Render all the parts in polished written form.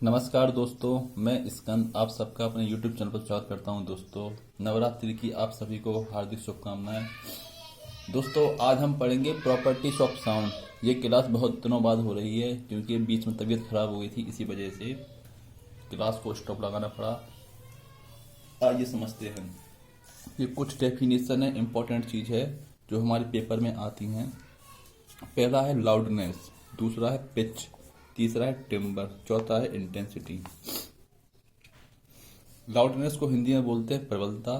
नमस्कार दोस्तों, मैं स्कंद आप सबका अपने YouTube चैनल पर स्वागत करता हूं। दोस्तों, नवरात्रि की आप सभी को हार्दिक शुभकामनाएं। दोस्तों, आज हम पढ़ेंगे प्रॉपर्टीज ऑफ साउंड। ये क्लास बहुत दिनों बाद हो रही है क्योंकि बीच में तबीयत खराब हो गई थी, इसी वजह से क्लास को स्टॉप लगाना पड़ा। आइए समझते हैं। ये कुछ डेफिनेशन है, इम्पोर्टेंट चीज़ है जो हमारे पेपर में आती हैं। पहला है लाउडनेस, दूसरा है पिच, तीसरा है टिम्बर, चौथा है इंटेंसिटी। लाउडनेस को हिंदी में बोलते हैं प्रबलता,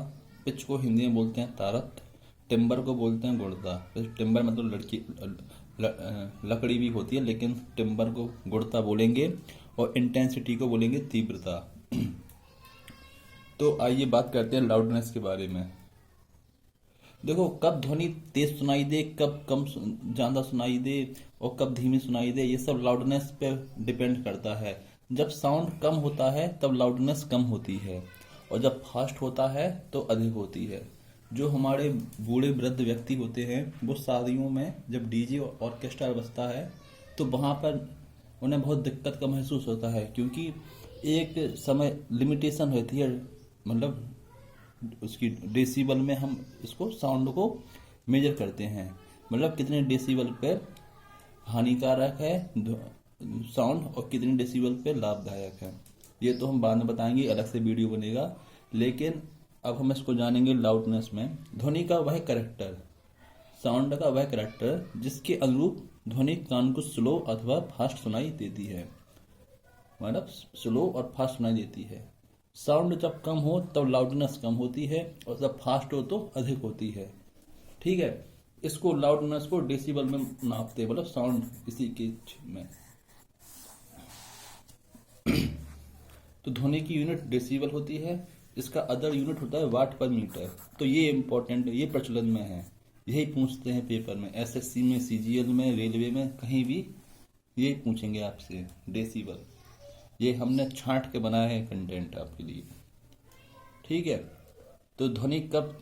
पिच को हिंदी में बोलते हैं तारत, टिम्बर को बोलते हैं गुणता। टिम्बर मतलब लकड़ी भी होती है, लेकिन टिम्बर को गुणता बोलेंगे और इंटेंसिटी को बोलेंगे तीव्रता। तो आइए बात करते हैं लाउडनेस के बारे में। देखो, कब ध्वनि तेज सुनाई दे, कब कम ज्यादा सुनाई दे और कब धीमी सुनाई दे, ये सब लाउडनेस पे डिपेंड करता है। जब साउंड कम होता है तब लाउडनेस कम होती है और जब फास्ट होता है तो अधिक होती है। जो हमारे बूढ़े वृद्ध व्यक्ति होते हैं वो शादियों में जब डीजे ऑर्केस्ट्रा बजता है तो वहाँ पर उन्हें बहुत दिक्कत का महसूस होता है, क्योंकि एक समय लिमिटेशन होती है, मतलब उसकी डेसिबल में हम इसको साउंड को मेजर करते हैं, मतलब कितने डेसिबल पर हानिकारक है साउंड और कितने डेसिबल पे लाभदायक है। ये तो हम बाद में बताएंगे, अलग से वीडियो बनेगा। लेकिन अब हम इसको जानेंगे लाउडनेस में। ध्वनि का वह कैरेक्टर, साउंड का वह कैरेक्टर जिसके अनुरूप ध्वनि कान को स्लो अथवा फास्ट सुनाई देती है, मतलब स्लो और फास्ट सुनाई देती है। साउंड जब कम हो तब लाउडनेस कम होती है और जब फास्ट हो तो अधिक होती है। ठीक है, इसको लाउडनेस को डेसिबल में नापते हैं, मतलब साउंड इसी के में। तो ध्वनि की यूनिट डेसिबल होती है, इसका अदर यूनिट होता है वाट पर मीटर। तो ये इंपॉर्टेंट, ये प्रचलन में है, यही पूछते हैं पेपर में, एसएससी में, सीजीएल में, रेलवे में, कहीं भी ये पूछेंगे आपसे डेसिबल। ये हमने छांट के बनाया है कंटेंट आपके लिए। ठीक है, तो ध्वनि कब,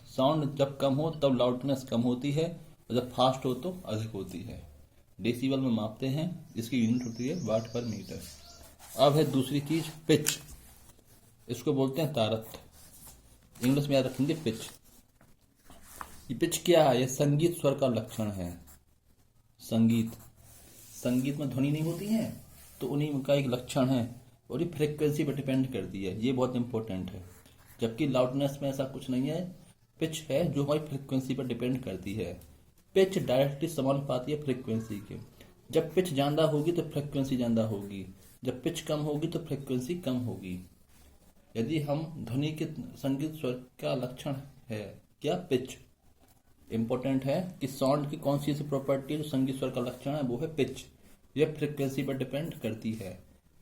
साउंड जब कम हो तब लाउडनेस कम होती है और जब फास्ट हो तो अधिक होती है। डेसिबल में मापते हैं, इसकी यूनिट होती है वाट पर मीटर। अब है दूसरी चीज पिच, इसको बोलते हैं तारत, इंग्लिश में याद रखेंगे पिच। ये पिच क्या है? ये संगीत स्वर का लक्षण है। संगीत में ध्वनि नहीं होती है तो उन्हीं का एक लक्षण है और ये फ्रिक्वेंसी पर डिपेंड करती है, ये बहुत इंपॉर्टेंट है। जबकि लाउडनेस में ऐसा कुछ नहीं है, पिच है जो हमारी फ्रिक्वेंसी पर डिपेंड करती है। पिच डायरेक्टली समानुपाती है फ्रिक्वेंसी के। जब पिच ज्यादा होगी तो फ्रिक्वेंसी ज्यादा होगी, जब पिच कम होगी तो फ्रिक्वेंसी कम होगी। यदि हम ध्वनि के संगीत स्वर का लक्षण है क्या, पिच इंपॉर्टेंट है कि साउंड की कौन सी ऐसी प्रॉपर्टी जो संगीत स्वर का लक्षण है, वो है पिच। यह फ्रिक्वेंसी पर डिपेंड करती है।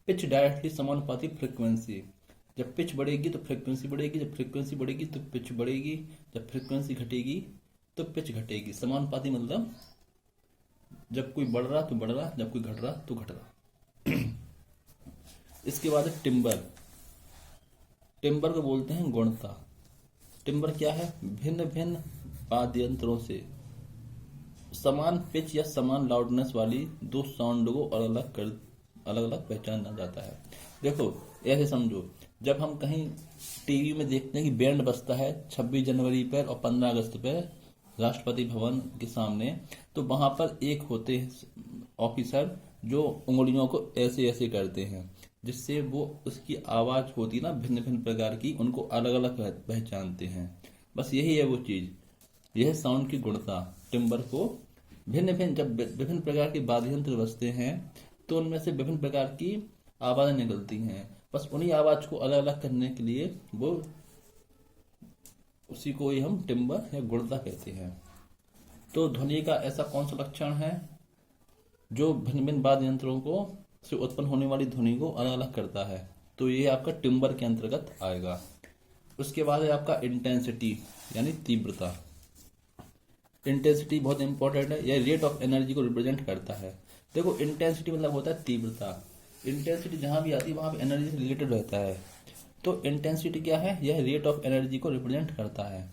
पिच डायरेक्टली समानुपाती फ्रिक्वेंसी, जब पिच बढ़ेगी तो फ्रिक्वेंसी बढ़ेगी, जब फ्रिक्वेंसी बढ़ेगी तो पिच बढ़ेगी, जब फ्रिक्वेंसी घटेगी तो पिच घटेगी। समानुपाती मतलब जब कोई बढ़ रहा तो बढ़ रहा, जब कोई घट रहा तो घट रहा। इसके बाद है टिम्बर। टिम्बर को बोलते हैं गुणता। टिम्बर क्या है? भिन्न भिन्न वाद्य यंत्रों से समान पिच या समान लाउडनेस वाली दो साउंड को अलग अलग पहचाना जाता है। देखो, ऐसे समझो, जब हम कहीं टीवी में देखते हैं कि बैंड बजता है 26 जनवरी पर और 15 अगस्त पर राष्ट्रपति भवन के सामने, तो वहां पर एक होते हैं ऑफिसर जो उंगलियों को ऐसे ऐसे करते हैं, जिससे वो उसकी आवाज होती ना भिन्न भिन्न प्रकार की, उनको अलग अलग पहचानते हैं। बस यही है वो चीज, यह साउंड की गुणता। टिम्बर को भिन्न भिन्न, जब विभिन्न प्रकार के वाद्य यंत्र बजते हैं तो उनमें से विभिन्न प्रकार की आवाजें निकलती हैं, बस उन्हीं आवाज को अलग अलग करने के लिए वो उसी को ही हम टिम्बर या गुणता कहते हैं। तो ध्वनि का ऐसा कौन सा लक्षण है जो भिन्न भिन्न वाद्य यंत्रों को से उत्पन्न होने वाली ध्वनि को अलग अलग करता है? तो ये आपका टिम्बर के अंतर्गत आएगा। उसके बाद है आपका इंटेंसिटी यानी तीव्रता। इंटेंसिटी बहुत इंपॉर्टेंट है, यह रेट ऑफ एनर्जी को रिप्रेजेंट करता है। देखो, इंटेंसिटी मतलब होता है तीव्रता। इंटेंसिटी जहां भी आती है वहां पे एनर्जी से रिलेटेड रहता है। तो इंटेंसिटी क्या है? यह रेट ऑफ एनर्जी को रिप्रेजेंट करता है।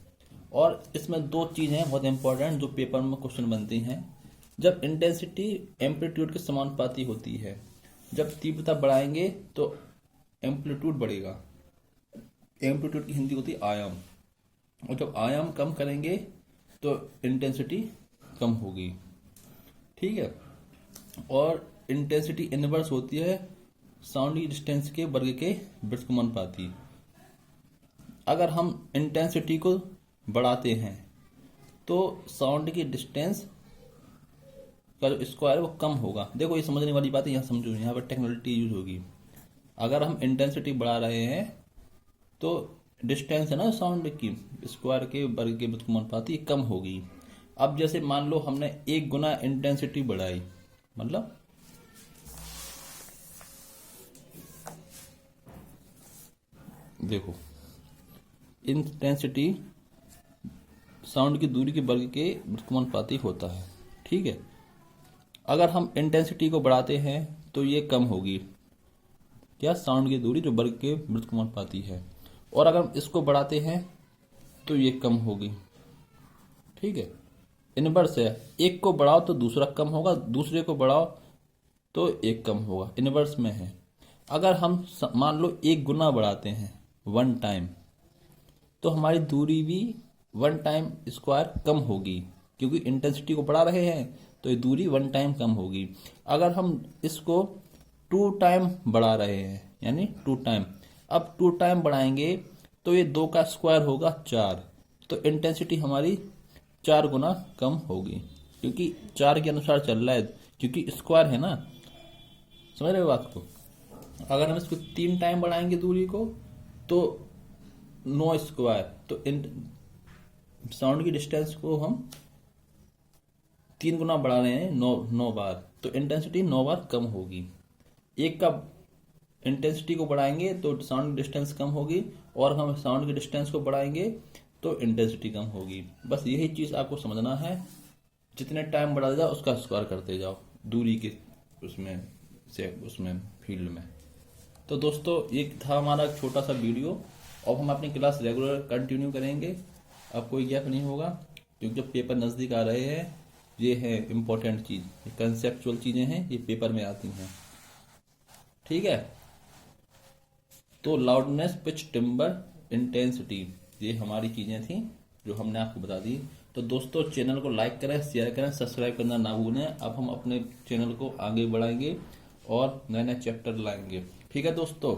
और इसमें दो चीजें हैं बहुत इंपॉर्टेंट जो पेपर में क्वेश्चन बनती हैं। जब इंटेंसिटी एम्पलीट्यूड के समानुपाती होती है जब तीव्रता बढ़ाएंगे तो एम्पलीट्यूड बढ़ेगा। एम्पलीट्यूड की हिंदी होती है आयाम, और जब आयाम कम करेंगे तो इंटेंसिटी कम होगी। ठीक है, और इंटेंसिटी इनवर्स होती है साउंड की डिस्टेंस के वर्ग के व्युत्क्रमानुपाती। अगर हम इंटेंसिटी को बढ़ाते हैं तो साउंड की डिस्टेंस का जो स्क्वायर वो कम होगा। देखो ये समझने वाली बात है, यहाँ समझो, यहाँ पर टेक्नोलॉजी यूज होगी। अगर हम इंटेंसिटी बढ़ा रहे हैं तो डिस्टेंस है ना साउंड की, स्क्वायर के वर्ग के व्युत्क्रमानुपाती कम होगी। अब जैसे मान लो हमने 1 गुना इंटेंसिटी बढ़ाई, मतलब देखो इंटेंसिटी साउंड की दूरी के वर्ग के व्युत्क्रमानुपाती होता है। ठीक है, अगर हम इंटेंसिटी को बढ़ाते हैं तो ये कम होगी, क्या, साउंड की दूरी जो वर्ग के व्युत्क्रमानुपाती है, और अगर हम इसको बढ़ाते हैं तो ये कम होगी। ठीक है, इनवर्स है, एक को बढ़ाओ तो दूसरा कम होगा, दूसरे को बढ़ाओ तो एक कम होगा, इनवर्स में है। अगर हम मान लो 1 गुना बढ़ाते हैं 1 टाइम, तो हमारी दूरी भी 1 टाइम स्क्वायर कम होगी, क्योंकि इंटेंसिटी को बढ़ा रहे हैं तो ये दूरी 1 टाइम कम होगी। अगर हम इसको 2 टाइम बढ़ा रहे हैं, यानी 2 टाइम, अब 2 टाइम बढ़ाएंगे तो ये 2 का स्क्वायर होगा 4, तो इंटेंसिटी हमारी 4 गुना कम होगी, क्योंकि 4 के अनुसार चल रहा है, क्योंकि स्क्वायर है ना। समझ रहे हो बात को? अगर हम इसको 3 टाइम बढ़ाएंगे दूरी को तो 9 स्क्वायर, तो साउंड की डिस्टेंस को हम 3 गुना बढ़ा रहे हैं 9 बार, तो इंटेंसिटी 9 बार कम होगी। एक का इंटेंसिटी को बढ़ाएंगे तो साउंड की डिस्टेंस कम होगी, और हम साउंड की डिस्टेंस को बढ़ाएंगे तो इंटेंसिटी कम होगी। बस यही चीज आपको समझना है, जितने टाइम बढ़ा जाओ उसका स्क्वायर करते जाओ दूरी के उसमें फील्ड में। तो दोस्तों ये था हमारा एक छोटा सा वीडियो। अब हम अपनी क्लास रेगुलर कंटिन्यू करेंगे, अब कोई गैप नहीं होगा, क्योंकि जब पेपर नज़दीक आ रहे हैं, ये है इम्पोर्टेंट चीज़, ये कंसेप्चुअल चीज़ें हैं, ये पेपर में आती हैं। ठीक है, तो लाउडनेस, पिच, टिम्बर, इंटेंसिटी, ये हमारी चीज़ें थी जो हमने आपको बता दी। तो दोस्तों चैनल को लाइक करें, शेयर करें, सब्सक्राइब करना ना भूलें। अब हम अपने चैनल को आगे बढ़ाएंगे और नए नए चैप्टर लाएंगे। ठीक है दोस्तों।